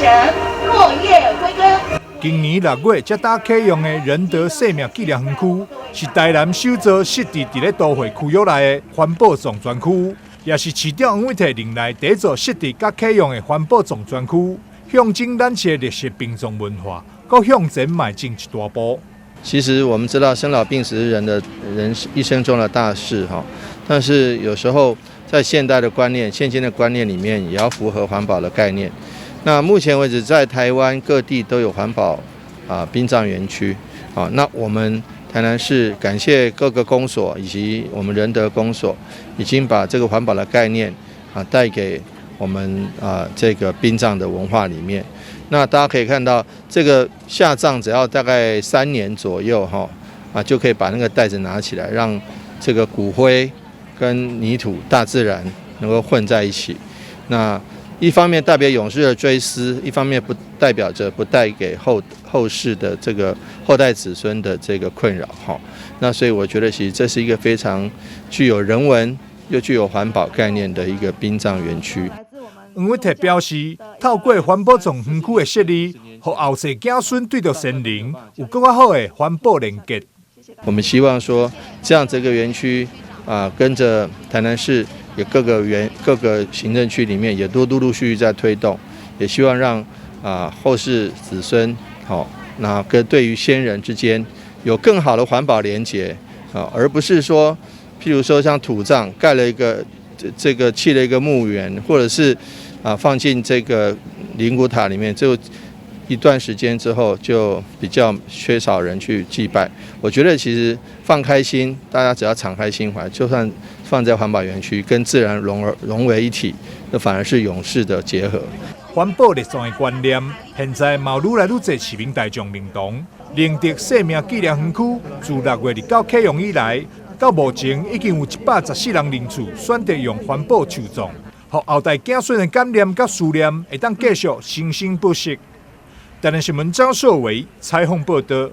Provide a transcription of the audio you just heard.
成，落叶归根。今年6月才打启用的仁德生命纪念园区，是台南首座设置伫咧都会区域内的环保总专区，也是市长黄伟綽任内第一座设置甲启用的环保总专区，象征咱市的历史殡葬文化，搁向前迈进一大步。其实我们知道生老病死是人一生中的大事哈，但是有时候在现代的观念、现今的观念里面，也要符合环保的概念。那目前为止，在台湾各地都有环保殡葬园区啊。那我们台南市感谢各个公所以及我们仁德公所，已经把这个环保的概念带给我们这个殡葬的文化里面。那大家可以看到，这个下葬只要大概3年左右就可以把那个袋子拿起来，让这个骨灰跟泥土、大自然能够混在一起。那一方面代表永世的追思，一方面不代表着不带给后世的这个后代子孙的这个困扰那所以我觉得其实这是一个非常具有人文又具有环保概念的一个殡葬园区。黄伟綽表示，透过环保总园区的设立，让后世子孙对着神灵有更加好的环保连结。我们希望说，这样这个园区跟着台南市也各个行政区里面也都陆续在推动，也希望让后世子孙那跟对于先人之间有更好的环保连结而不是说，譬如说像土葬盖了一个这个砌了一个墓园，或者是放进这个灵骨塔里面，就一段时间之后就比较缺少人去祭拜。我觉得其实放开心，大家只要敞开心怀，就算放在环保园区，跟自然融为一体，那反而是永世的结合。环保立场的观念，现在嘛愈来愈多市民大众认同。仁德生命纪念园区自6月29启用以来，到目前已经有114人人次选择用环保树葬，让后代子孙的感念甲思念会当继续生生不息。台南新闻张硕维采访报道。